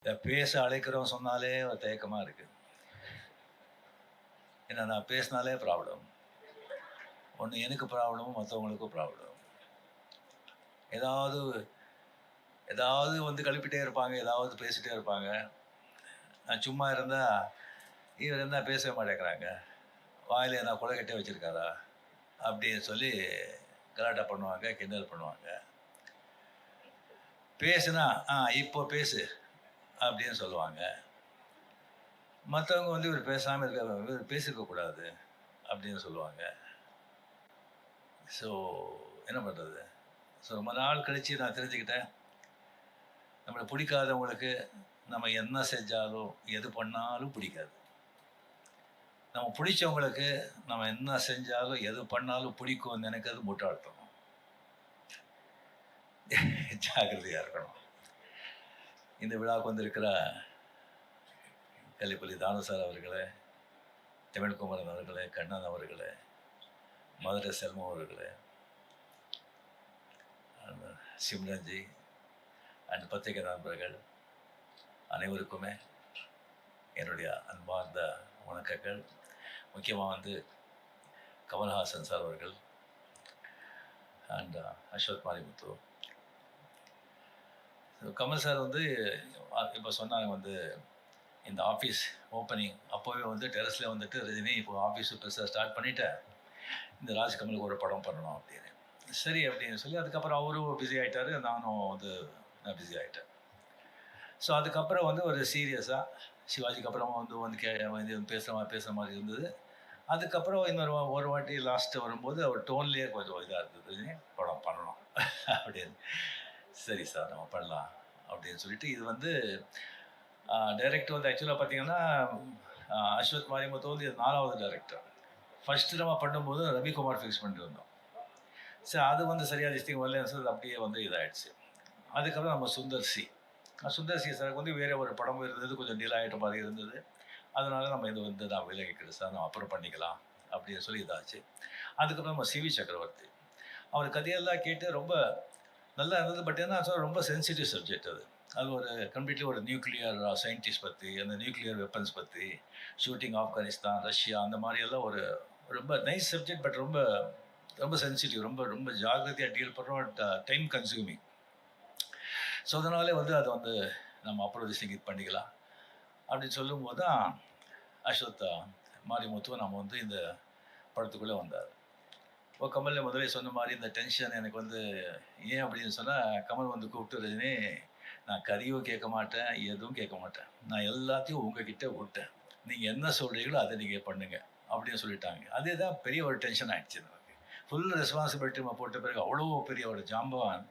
இந்த பேச அழைக்கிறோம் சொன்னாலே ஒரு தயக்கமாக இருக்குது. ஏன்னா நான் பேசினாலே ப்ராப்ளம். ஒன்று எனக்கு ப்ராப்ளமும் மற்றவங்களுக்கும் ப்ராப்ளம். ஏதாவது ஏதாவது வந்து கழுப்பிட்டே இருப்பாங்க, ஏதாவது பேசிட்டே இருப்பாங்க. நான் சும்மா இருந்தால் இவர் என்ன பேசவே மாட்டேங்கிறாங்க, வாயில் என்ன கொலைக்கட்டே வச்சுருக்காரா அப்படின்னு சொல்லி கலாட்டா பண்ணுவாங்க, கிண்டல் பண்ணுவாங்க. பேசுனா இப்போ பேசு அப்படின்னு சொல்லுவாங்க. மற்றவங்க வந்து இவர் பேசாமல் இருக்க, இவர் பேசிருக்கக்கூடாது அப்படின்னு சொல்லுவாங்க. ஸோ என்ன பண்ணுறது? ஸோ ரொம்ப நாள் கழித்து நான் தெரிஞ்சுக்கிட்டேன், நம்மளை பிடிக்காதவங்களுக்கு நம்ம என்ன செஞ்சாலும் எது பண்ணாலும் பிடிக்காது. நம்ம பிடிச்சவங்களுக்கு நம்ம என்ன செஞ்சாலும் எது பண்ணாலும் பிடிக்கும்னு நினைக்கிறது முட்டாள்தனம். ஜாக்கிரதையாக இருக்கணும். இந்த விழாவுக்கு வந்திருக்கிற கலிப்பள்ளி தானசார் அவர்களே, தமிழ்குமரன் அவர்களே, கண்ணன் அவர்களே, மதுரை செல்வம் அவர்களே, சிம்ரன்ஜி அண்ட் பத்திரிகை நண்பர்கள் அனைவருக்குமே என்னுடைய அன்பார்ந்த வணக்கங்கள். முக்கியமாக வந்து கமல்ஹாசன் சார் அவர்கள் அண்ட் அஸ்வத் மாரிமுத்து. கமல் சார் வந்து இப்போ சொன்னாங்க வந்து இந்த ஆஃபீஸ் ஓப்பனிங் அப்போவே வந்து டெரஸில் வந்துட்டு ரஜினி இப்போ ஆஃபீஸ் பெருசாக ஸ்டார்ட் பண்ணிவிட்டேன், இந்த ராஜ்கமலுக்கு ஒரு படம் பண்ணணும் அப்படின்னு. சரி அப்படின்னு சொல்லி அதுக்கப்புறம் அவரும் பிஸி ஆகிட்டார், நானும் வந்து நான் பிஸி ஆகிட்டேன். ஸோ அதுக்கப்புறம் வந்து ஒரு சீரியஸாக சிவாஜிக்கு அப்புறம் வந்து பேசுகிற மாதிரி இருந்தது. அதுக்கப்புறம் ஒரு வாட்டி லாஸ்ட்டு வரும்போது அவர் டோன்லேயே கொஞ்சம் இதாக இருந்தது, படம் பண்ணணும் அப்படின்னு. சரி சார் நம்ம பண்ணலாம் அப்படின்னு சொல்லிட்டு இது வந்து டைரக்டர் வந்து ஆக்சுவலாக பார்த்தீங்கன்னா அஸ்வத் மாரிமுத்து வந்து இது 4வது டைரக்டர். ஃபஸ்ட்டு நம்ம பண்ணும்போது ரவிக்குமார் ஃபிக்ஸ் பண்ணிட்டு வந்தோம். சரி அது வந்து சரியாக டிஸ்டிங் வரலன்னு சொல்லி அப்படியே வந்து இதாகிடுச்சு. அதுக்கப்புறம் நம்ம சுந்தர் சி சாருக்கு வந்து வேறு ஒரு படம் இருந்தது, கொஞ்சம் டீல் ஆகிட்ட மாதிரி இருந்தது. அதனால நம்ம இது வந்து நான் விலகிக்கிறேன் சார், நம்ம அப்புறம் பண்ணிக்கலாம் அப்படின்னு சொல்லி இதாச்சு. அதுக்கப்புறம் நம்ம சிவி சக்கரவர்த்தி, அவர் கதையெல்லாம் கேட்டு ரொம்ப நல்லா இருந்தது. பட் என்ன சார் ரொம்ப சென்சிட்டிவ் சப்ஜெக்ட் அது. அது ஒரு கம்ப்ளீட்லி ஒரு நியூக்ளியர் சயின்டிஸ்ட் பற்றி, அந்த நியூக்ளியர் வெப்பன்ஸ் பற்றி, ஷூட்டிங் ஆப்கானிஸ்தான், ரஷ்யா அந்த மாதிரியெல்லாம் ஒரு ரொம்ப நைஸ் சப்ஜெக்ட். பட் ரொம்ப ரொம்ப சென்சிட்டிவ், ரொம்ப ரொம்ப ஜாகிரதையாக டீல் பண்ணுறோம், டைம் கன்சியூமிங். ஸோ அதனாலே வந்து அதை வந்து நம்ம அப்புறம் இது பண்ணிக்கலாம் அப்படின்னு சொல்லும்போது தான் அஸ்வத் மாரிமுத்து நம்ம வந்து இந்த படத்துக்குள்ளே வந்தார். இப்போ கமல் முதலே சொன்ன மாதிரி இந்த டென்ஷன் எனக்கு வந்து ஏன் அப்படின்னு சொன்னால், கமல் வந்து கூப்பிட்டு ரஜினி நான் கதையும் கேட்க மாட்டேன், எதுவும் கேட்க மாட்டேன், நான் எல்லாத்தையும் உங்ககிட்ட விட்டேன், நீங்கள் என்ன சொல்கிறீங்களோ அதை நீங்கள் பண்ணுங்கள் அப்படின்னு சொல்லிட்டாங்க. அதே தான் பெரிய ஒரு டென்ஷன் ஆகிடுச்சு நமக்கு. ஃபுல் ரெஸ்பான்சிபிலிட்டி நம்ம போட்ட பிறகு அவ்வளோ பெரிய ஒரு ஜாம்பவான்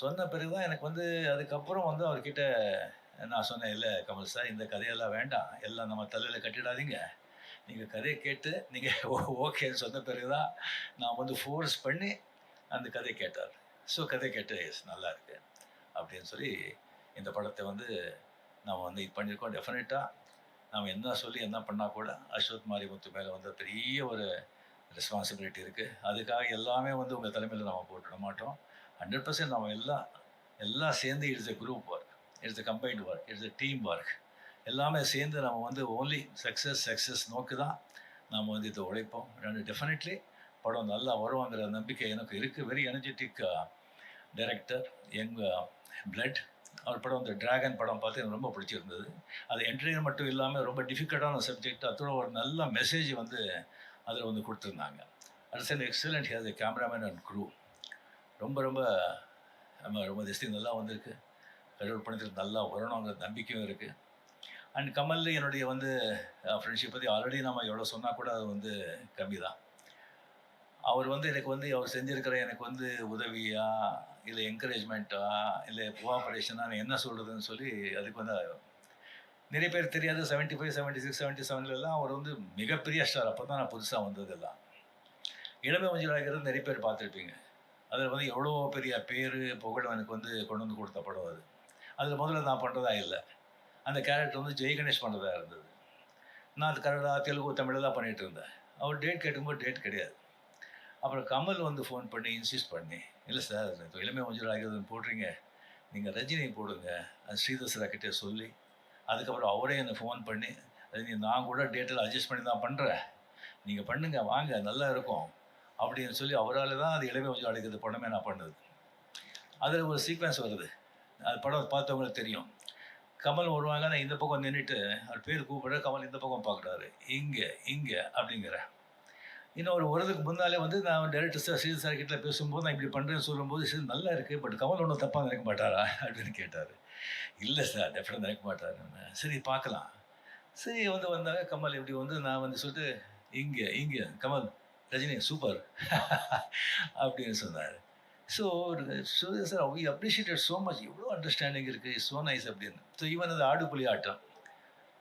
சொன்ன பிறகு தான் எனக்கு வந்து அதுக்கப்புறம் வந்து அவர்கிட்ட நான் சொன்னேன், இல்லை கமல் சார் இந்த கதையெல்லாம் வேண்டாம், எல்லாம் நம்ம தலையில் கட்டிடாதீங்க, நீங்கள் கதையை கேட்டு நீங்கள் ஓகேன்னு சொன்ன பிறகு தான் நான் வந்து ஃபோர்ஸ் பண்ணி அந்த கதை கேட்டார். ஸோ கதை கேட்டு நல்லா இருக்கு அப்படின்னு சொல்லி இந்த படத்தை வந்து நம்ம வந்து இது பண்ணியிருக்கோம். டெஃபினட்டாக நம்ம என்ன சொல்லி என்ன பண்ணால் கூட அஸ்வத் மாரிமுத்து மேலே வந்து பெரிய ஒரு ரெஸ்பான்சிபிலிட்டி இருக்குது. அதுக்காக எல்லாமே வந்து உங்கள் தலைமையில் நம்ம போட்டுட மாட்டோம். 100% நம்ம எல்லாம் சேர்ந்து it's a group work, it's a combined work, it's a team work. எல்லாமே சேர்ந்து நம்ம வந்து ஓன்லி சக்ஸஸ் நோக்கி தான் நாம் வந்து இதை உழைப்போம். டெஃபினெட்லி படம் நல்லா வருவாங்கிற நம்பிக்கை எனக்கு இருக்குது. Very energetic director, young blood. அவர் படம் வந்து டிராகன் படம் பார்த்து எனக்கு ரொம்ப பிடிச்சிருந்தது. அது என்டர்டெயின் மட்டும் இல்லாமல் ரொம்ப டிஃபிகல்ட்டான சப்ஜெக்ட், அதோட ஒரு நல்ல மெசேஜ் வந்து அதில் வந்து கொடுத்துருந்தாங்க. It's an excellent has a cameraman and crew. ரொம்ப ரொம்ப ரொம்ப திஸ்டிங் நல்லா வந்திருக்கு. கடவுள் படத்தில் நல்லா வரணுங்கிற நம்பிக்கையும் இருக்குது. அண்ட் கமல் என்னுடைய வந்து ஃப்ரெண்ட்ஷிப் பற்றி ஆல்ரெடி நம்ம எவ்வளோ சொன்னால் கூட அது வந்து கம்மி தான். அவர் வந்து எனக்கு வந்து அவர் செஞ்சுருக்கிற எனக்கு வந்து உதவியா இல்லை என்கரேஜ்மெண்ட்டா இல்லை கோஆப்ரேஷனாக என்ன சொல்கிறதுன்னு சொல்லி அதுக்கு வந்து நிறைய பேர் தெரியாது. 75, 76, 77 அவர் வந்து மிகப்பெரிய ஸ்டார். அப்போ தான் நான் புதுசாக வந்ததெல்லாம். இளமை மஞ்சளாகிறது நிறைய பேர் பார்த்துருப்பீங்க. அதில் வந்து எவ்வளோ பெரிய பேர் புகழ் எனக்கு வந்து கொண்டு வந்து கொடுத்த படம் அது. அதில் முதல்ல நான் பண்ணுறதா இல்லை, அந்த கேரக்டர் வந்து ஜெய் கணேஷ் பண்ணுறதா இருந்தது. நான் அது கன்னடா, தெலுங்கு, தமிழெல்லாம் பண்ணிகிட்டு இருந்தேன். அவர் டேட் கேட்கும்போது டேட் கிடையாது. அப்புறம் கமல் வந்து ஃபோன் பண்ணி இன்சிஸ்ட் பண்ணி, இல்லை சார் இளமை மஞ்சள் ஆகிறதுன்னு போடுறீங்க, நீங்கள் ரஜினி போடுங்க, அது ஸ்ரீதர் சார் கிட்டே சொல்லி, அதுக்கப்புறம் அவரே என்னை ஃபோன் பண்ணி, ரஜினி நான் கூட டேட்டில் அட்ஜஸ்ட் பண்ணி தான் பண்ணுறேன், நீங்கள் பண்ணுங்க வாங்க நல்லா இருக்கும் அப்படின்னு சொல்லி அவரால் தான் அது இளமை கொஞ்சம் அழைக்கிறது படமே நான் பண்ணது. அதில் ஒரு சீக்வன்ஸ் வருது, அது படம் பார்த்தவங்களுக்கு தெரியும். கமல் வருவாங்க, நான் இந்த பக்கம் நின்றுட்டு அவர் பேர் கூப்பிட்ற, கமல் இந்த பக்கம் பார்க்குறாரு, இங்கே இங்கே அப்படிங்கிற. இன்னும் ஒரு வருதுக்கு முன்னாலே வந்து நான் டைரக்டர் சார் ஸ்ரீதர் சார் கிட்ட பேசும்போது நான் இப்படி பண்ணுறேன்னு சொல்லும்போது, சரி நல்லா இருக்குது, பட் கமல் ஒன்றும் தப்பாக நினைக்க மாட்டாரா அப்படின்னு கேட்டார். இல்லை சார் டெஃபினட் நினைக்க மாட்டாருன்னு. சரி பார்க்கலாம். சரி வந்து வந்தாங்க கமல், இப்படி வந்து நான் வந்து சொல்லிட்டு இங்கே இங்கே கமல் ரஜினி சூப்பர் அப்படின்னு சொன்னார். So Suriya sir we appreciated so much, எவ்வளோ அண்டர்ஸ்டாண்டிங் இருக்குது, ஸோ நைஸ் அப்படின்னு. ஸோ ஈவன் அந்த ஆடுபுலி ஆட்டம்,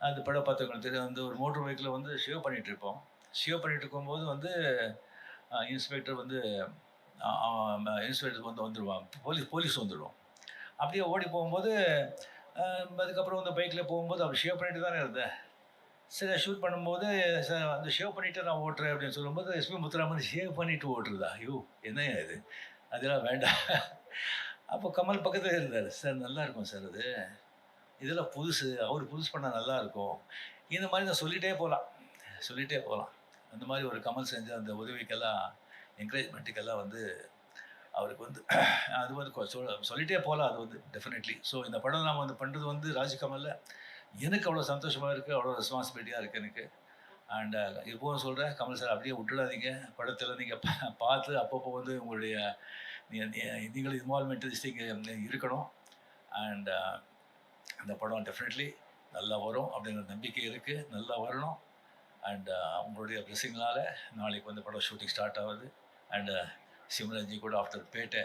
அந்த படம் பார்த்தவங்களுக்கு தெரியும். வந்து ஒரு மோட்டர் பைக்கில் வந்து ஷேவ் பண்ணிகிட்டு இருப்போம். ஷேவ் பண்ணிகிட்டு இருக்கும்போது வந்து இன்ஸ்பெக்டர் வந்து இன்ஸ்பெக்டர் வந்து வந்துடுவான், போலீஸ் வந்துடுவோம். அப்படியே ஓடி போகும்போது அதுக்கப்புறம் வந்து பைக்கில் போகும்போது அவர் ஷேவ் பண்ணிட்டு தானே இருந்தேன். சரி ஷூட் பண்ணும்போது சார் அந்த ஷேவ் பண்ணிவிட்டு நான் ஓட்டுறேன் அப்படின்னு சொல்லும்போது எஸ்பி முத்துராமன் ஷேவ் பண்ணிவிட்டு ஓட்டுறதா, ஐயோ என்ன இது, அதெல்லாம் வேண்டாம். அப்போ கமல் பக்கத்தில் இருந்தார், சார் நல்லா இருக்கும் சார் அது, இதெல்லாம் புதுசு, அவர் புதுசு பண்ணால் நல்லாயிருக்கும். இந்த மாதிரி நான் சொல்லிகிட்டே போகலாம். அந்த மாதிரி ஒரு கமல் செஞ்ச அந்த உதவிக்கெல்லாம் என்கரேஜ்மெண்ட்டுக்கெல்லாம் வந்து அவருக்கு வந்து அது வந்து சொல்லிகிட்டே போகலாம். அது வந்து டெஃபினெட்லி. ஸோ இந்த படம் நாம் வந்து பண்ணுறது வந்து ராஜ்கமலில் எனக்கு அவ்வளோ சந்தோஷமாக இருக்குது, அவ்வளோ ரெஸ்பான்சிபிலிட்டியாக இருக்குது எனக்கு. அண்ட் இப்போவும் சொல்கிறேன், கமல் சார் அப்படியே விட்டுடாதீங்க, படத்தில் நீங்கள் பார்த்து அப்பப்போ வந்து உங்களுடைய நீங்கள் இன்வால்மெண்ட் இருக்கணும். அண்ட் அந்த படம் டெஃபினெட்லி நல்லா வரும் அப்படிங்கிற நம்பிக்கை இருக்குது, நல்லா வரணும். அண்ட் உங்களுடைய பிளெஸிங்னால நாளைக்கு வந்து படம் ஷூட்டிங் ஸ்டார்ட் ஆகுது. அண்டு சிம்ரன்ஜி கூட ஆஃப்டர் பேட்டை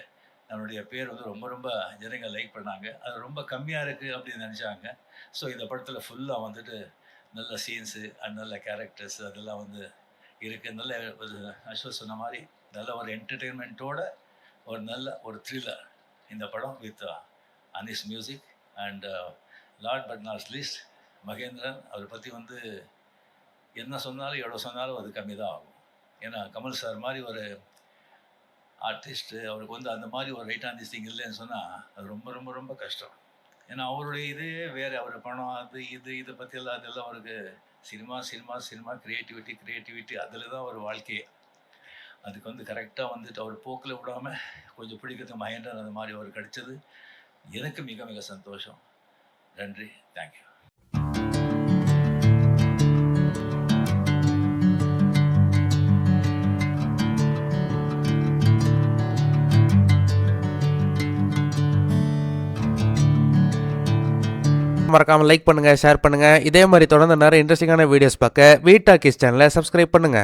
நம்மளுடைய பேர் வந்து ரொம்ப ரொம்ப ஜனங்க லைக் பண்ணாங்க. அது ரொம்ப கம்மியாக இருக்குது அப்படின்னு நினச்சாங்க. ஸோ இந்த படத்தில் ஃபுல்லாக வந்துட்டு நல்ல சீன்ஸு அண்ட் நல்ல கேரக்டர்ஸ் அதெல்லாம் வந்து இருக்குது. நல்ல ஒரு அஸ்வத் சொன்ன மாதிரி நல்ல ஒரு என்டர்டெயின்மெண்ட்டோட ஒரு த்ரில்லர் இந்த படம் with Anees music. And last but not least Mahendran, அவரை பற்றி வந்து என்ன சொன்னாலும் எவ்வளோ சொன்னாலும் அது கம்மி தான் ஆகும். ஏன்னா கமல் சார் மாதிரி ஒரு ஆர்டிஸ்ட்டு, அவருக்கு வந்து அந்த மாதிரி ஒரு ரைட் ஆன் திஸ் திங் இல்லைன்னு சொன்னால் அது ரொம்ப ரொம்ப ரொம்ப கஷ்டம். ஏன்னா அவருடைய இதே வேறு, அவர் பணம் அது இதை பற்றியெல்லாம் அதெல்லாம் அவருக்கு சினிமா க்ரியேட்டிவிட்டி அதில் தான் ஒரு வாழ்க்கையே. அதுக்கு வந்து கரெக்டாக வந்துட்டு அவர் போக்கில் விடாமல் கொஞ்சம் பிடிக்கிறது மகேந்திரன் அந்த மாதிரி அவர் கிடைச்சது எனக்கு மிக மிக சந்தோஷம். நன்றி, தேங்க்யூ. மறக்காமல் லைக் பண்ணுங்கள், ஷேர் பண்ணுங்கள். இதே மாதிரி தொடர்ந்து நிறைய இன்ட்ரெஸ்டிங்கான வீடியோஸ் பார்க்க வீ டாக்கீஸ் சேனலை சப்ஸ்கிரைப் பண்ணுங்கள்.